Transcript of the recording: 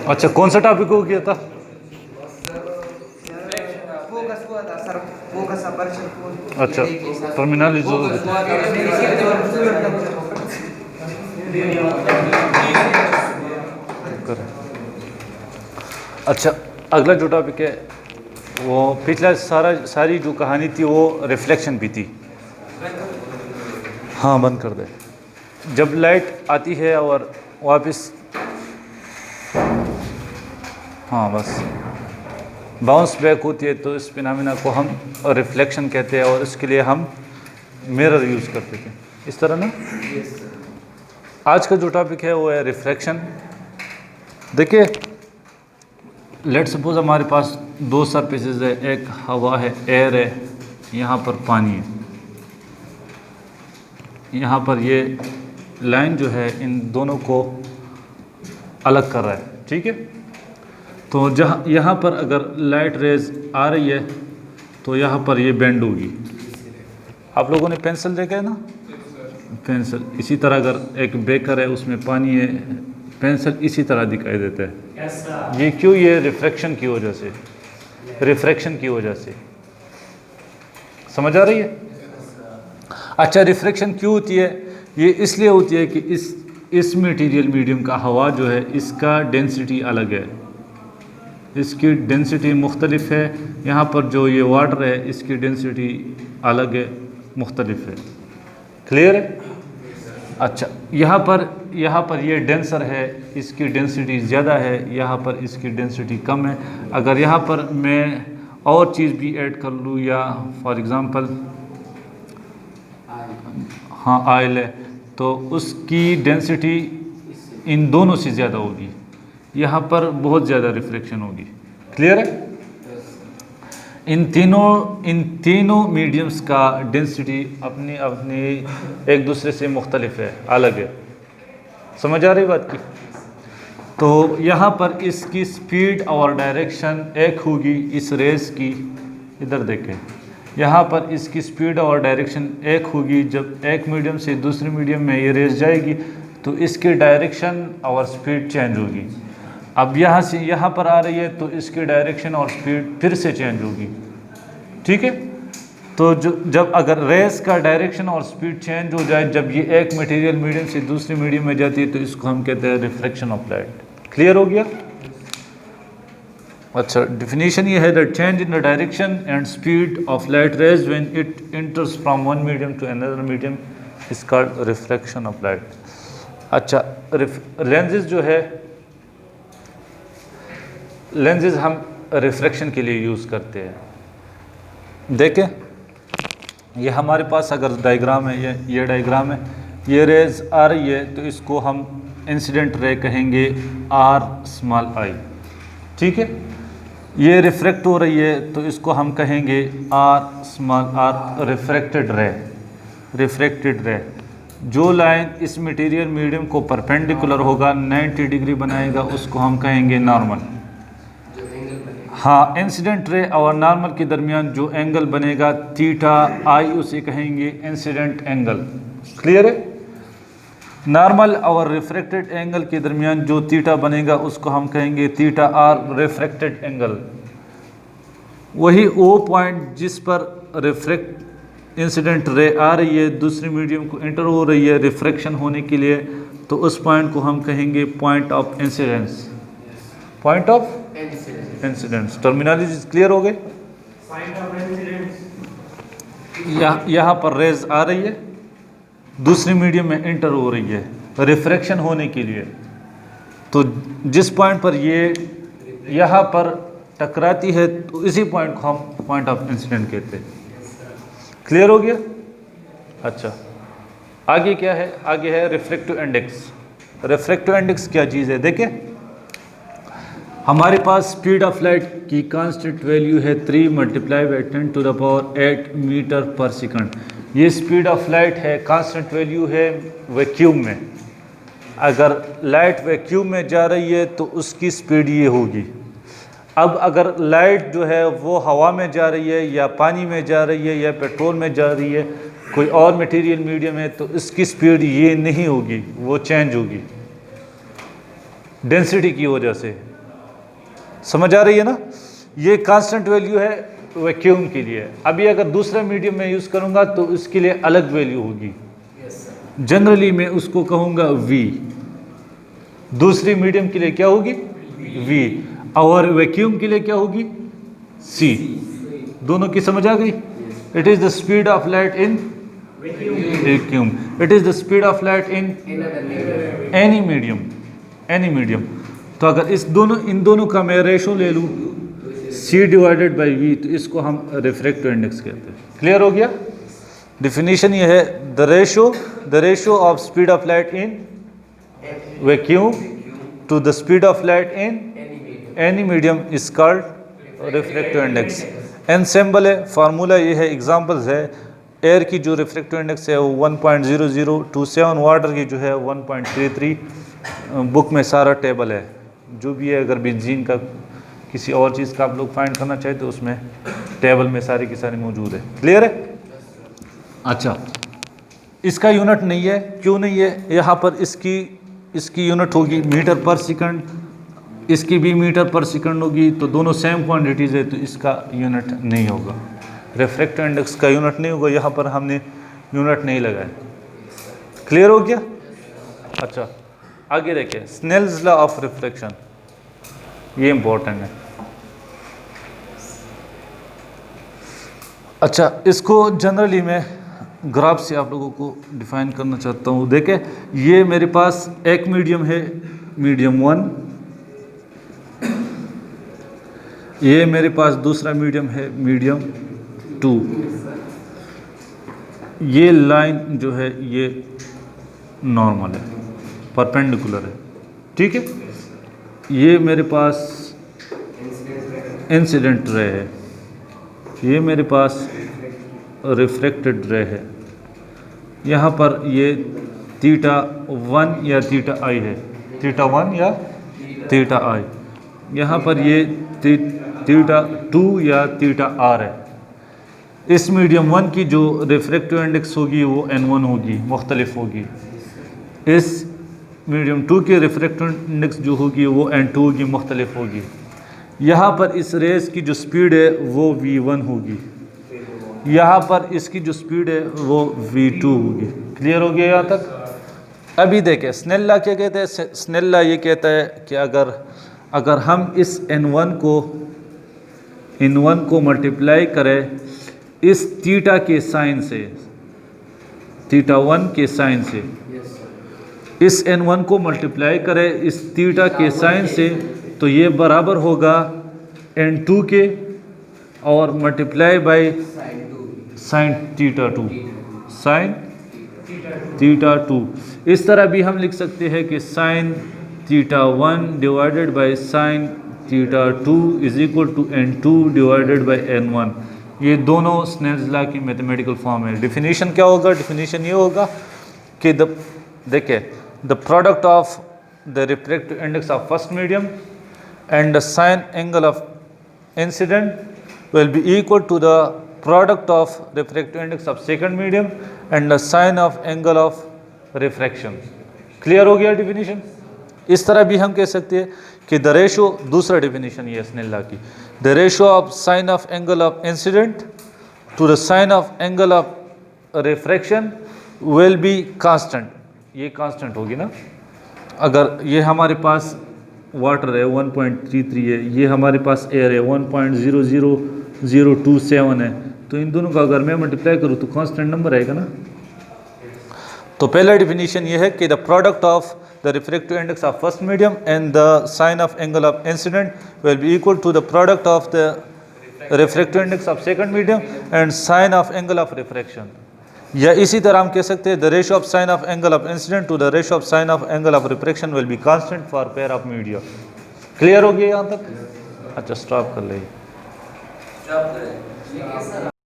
अच्छा, कौन सा टॉपिक हो गया था? अच्छा, टर्मिनोलॉजी हो गई। अच्छा, अगला जो टॉपिक है वो पिछला सारी जो कहानी थी वो रिफ्लेक्शन भी थी। हाँ, बंद कर दे। जब लाइट आती है और वापस, हाँ बस, बाउंस बैक होती है, तो इस फिनोमेना को हम रिफ्लेक्शन कहते हैं और इसके लिए हम मिरर यूज़ करते थे, इस तरह ना। आज का जो टॉपिक है वो है रिफ्रैक्शन। देखिए, लेट सपोज हमारे पास दो सरफेसेस है, एक हवा है, एयर है, यहाँ पर पानी है। यहाँ पर ये लाइन जो है इन दोनों को अलग कर रहा है, ठीक है। तो जहाँ यहाँ पर अगर लाइट रेज आ रही है तो यहाँ पर ये बेंड होगी। आप लोगों ने पेंसिल देखा है ना, पेंसिल इसी तरह, अगर एक बेकर है उसमें पानी है, पेंसिल इसी तरह दिखाई देता है। ये क्यों? ये रिफ्रैक्शन की वजह से, रिफ्रैक्शन की वजह से। समझ आ रही है? अच्छा, रिफ्रैक्शन क्यों होती है? ये इसलिए होती है कि इस मटेरियल मीडियम का, हवा जो है, इसका डेंसिटी अलग है, इसकी डेंसिटी मुख्तलिफ है। यहाँ पर जो ये वाटर है इसकी डेंसिटी अलग है, मुख्तलिफ है। क्लियर है? अच्छा, यहाँ पर ये डेंसर है, इसकी डेंसिटी ज़्यादा है, यहाँ पर इसकी डेंसिटी कम है। अगर यहाँ पर मैं और चीज़ भी ऐड कर लूँ, या फॉर एग्ज़ाम्पल हाँ ऑयल है, तो उसकी डेंसिटी इन दोनों से ज़्यादा होगी, यहाँ पर बहुत ज़्यादा रिफ्लेक्शन होगी। क्लियर है? इन तीनों मीडियम्स का डेंसिटी अपनी अपनी एक दूसरे से मुख्तलिफ है, अलग है। समझ आ रही बात की? तो यहाँ पर इसकी स्पीड और डायरेक्शन एक होगी इस रेस की। इधर देखें, यहाँ पर इसकी स्पीड और डायरेक्शन एक होगी। जब एक मीडियम से दूसरे मीडियम में ये रेस जाएगी तो इसकी डायरेक्शन और स्पीड चेंज होगी। अब यहाँ से यहाँ पर आ रही है तो इसकी डायरेक्शन और स्पीड फिर से चेंज होगी, ठीक है। तो जब अगर रेस का डायरेक्शन और स्पीड चेंज हो जाए, जब ये एक मटेरियल मीडियम से दूसरे मीडियम में जाती है, तो इसको हम कहते हैं रिफ्लेक्शन ऑफ लाइट। क्लियर हो गया? अच्छा, डिफिनीशन ये है that change in the direction and speed of light rays when it enters from one medium to another medium is called reflection of light. अच्छा, लेंसेज जो है, लेंसेज हम refraction के लिए यूज़ करते हैं। देखें, ये हमारे पास अगर डायग्राम है, ये डायग्राम है, ये रेज आ रही है तो इसको हम इंसिडेंट रे कहेंगे, आर स्मॉल आई, ठीक है। ये रिफ्रैक्ट हो रही है तो इसको हम कहेंगे R small R, refracted ray. Refracted ray, जो लाइन इस मटेरियल मीडियम को परपेंडिकुलर होगा, 90 डिग्री बनाएगा, उसको हम कहेंगे नॉर्मल। हाँ, इंसिडेंट रे और नॉर्मल के दरमियान जो एंगल बनेगा थीटा आई, उसे कहेंगे इंसिडेंट एंगल। क्लियर है? नॉर्मल और रिफ्रैक्टेड एंगल के दरमियान जो थीटा बनेगा उसको हम कहेंगे थीटा आर, रिफ्रैक्टेड एंगल। वही वो पॉइंट जिस पर इंसिडेंट रे आ रही है, दूसरे मीडियम को एंटर हो रही है रिफ्रैक्शन होने के लिए, तो उस पॉइंट को हम कहेंगे point of incidence. Point of incidence. Terminology clear हो गई? यहाँ पर रेज आ रही है, दूसरे मीडियम में एंटर हो रही है रिफ्रैक्शन होने के लिए, तो जिस पॉइंट पर ये यहाँ पर टकराती है तो इसी पॉइंट को हम पॉइंट ऑफ इंसिडेंट कहते हैं। क्लियर हो गया? अच्छा, आगे क्या है? आगे है रिफ्रैक्टिव इंडेक्स। रिफ्रैक्टिव इंडेक्स क्या चीज़ है? देखिए, हमारे पास स्पीड ऑफ लाइट की कांस्टेंट वैल्यू है 3 multiply by 10 to the power 8 metre पर सेकंड। ये स्पीड ऑफ लाइट है, कांस्टेंट वैल्यू है वैक्यूम में। अगर लाइट वैक्यूम में जा रही है तो उसकी स्पीड ये होगी। अब अगर लाइट जो है वो हवा में जा रही है, या पानी में जा रही है, या पेट्रोल में जा रही है, कोई और मटेरियल मीडियम है, तो इसकी स्पीड ये नहीं होगी, वो चेंज होगी। डेंसिटी की वजह से। समझ आ रही है ना? ये कांस्टेंट वैल्यू है वैक्यूम के लिए। अभी अगर दूसरा मीडियम में यूज़ करूँगा तो इसके लिए अलग वैल्यू होगी। जनरली मैं उसको कहूँगा V, दूसरी मीडियम के लिए क्या होगी V, और वैक्यूम के लिए क्या होगी C। दोनों की समझ आ गई? It is the speed of light in vacuum, it is the speed of light in any medium, any medium. तो अगर इन दोनों का मैं रेशो ले लूँ C डिवाइडेड बाई V, तो इसको हम रिफ्रैक्टिव इंडेक्स कहते हैं। क्लियर हो गया? डिफिनीशन ये है, the ratio of speed of light in vacuum to the speed of light in any medium is called refractive index. Ensemble है, फार्मूला ये है, एग्जांपल्स है। एयर की जो रिफ्रैक्टिव इंडेक्स है वो 1.0027, वाटर की जो है 1.33। बुक में सारा टेबल है जो भी है। अगर बेंजीन का किसी और चीज़ का आप लोग फाइंड करना चाहे तो उसमें टेबल में सारी की सारी मौजूद है। क्लियर है? अच्छा, इसका यूनिट नहीं है, क्यों नहीं है? यहाँ पर इसकी यूनिट होगी मीटर पर सेकंड, इसकी भी मीटर पर सेकंड होगी, तो दोनों सेम क्वांटिटीज़ है, तो इसका यूनिट नहीं होगा। रिफ्रैक्टिव इंडेक्स का यूनिट नहीं होगा, यहाँ पर हमने यूनिट नहीं लगाया। क्लियर हो गया? अच्छा, आगे देखिए, स्नेल्स लॉ ऑफ रिफ्रैक्शन, ये इंपॉर्टेंट है। अच्छा, इसको जनरली मैं ग्राफ से आप लोगों को डिफाइन करना चाहता हूँ। देखें, ये मेरे पास एक मीडियम है, मीडियम 1, ये मेरे पास दूसरा मीडियम है, मीडियम 2। ये लाइन जो है ये नॉर्मल है, परपेंडिकुलर है, ठीक है। ये मेरे पास इंसिडेंट रे है, ये मेरे पास रिफ्रैक्टेड रे है। यहाँ पर ये थीटा 1 या थीटा आई है, थीटा 1 या थीटा आई। यहाँ पर ये थीटा 2 या थीटा आर है। इस मीडियम 1 की जो रिफ्रैक्टिव इंडेक्स होगी वो N1 होगी, मुख्तलिफ होगी। इस मीडियम 2 की रिफ्रैक्टिव इंडेक्स जो होगी वो N2 होगी, मुख्तलिफ होगी। यहाँ पर इस रेस की जो स्पीड है वो V1 होगी, यहाँ पर इसकी जो स्पीड है वो V2 होगी। क्लियर हो गया यहाँ तक? अभी देखें, स्नेल लॉ क्या कहते हैं? स्नेल लॉ ये कहता है कि अगर हम इस N1 को मल्टीप्लाई करें इस थीटा के साइन से, थीटा 1 के साइन से, इस N1 को मल्टीप्लाई करें इस थीटा के साइन से, तो ये बराबर होगा N2 के और multiply by sine theta 2, sine theta 2। इस तरह भी हम लिख सकते हैं कि sine theta 1 divided by sine theta 2 is equal to N2 divided by N1। ये दोनों स्नेल्स लॉ की मैथमेटिकल फॉर्म है। डिफिनीशन क्या होगा? डिफिनीशन ये होगा कि देखिए, the product of the refractive index of first medium and the sine angle of incident will be equal to the product of refractive index of second medium and the sine of angle of refraction। Clear हो गया definition? इस तरह भी हम कह सकते हैं कि द रेशो, दूसरा डिफिनीशन ये स्नेल लॉ की, the ratio of sine of angle of incident to the sine of angle of refraction will be constant. ये कांस्टेंट होगी ना। अगर ये हमारे पास वाटर है 1.33 है, ये हमारे पास एयर है 1.00027 है, तो इन दोनों का अगर मैं मल्टीप्लाई करूँ तो कांस्टेंट नंबर आएगा ना। तो पहला डिफिनीशन ये है कि the product of the refractive index of first medium and the sine of angle of incident will be equal to the product of the refractive index of second medium and sine of angle of refraction. या इसी तरह हम कह सकते हैं the ratio of sine of angle of incident to the ratio of sine of angle of refraction will be constant for pair of media. Clear हो गया यहाँ तक? अच्छा, स्टॉप कर ले।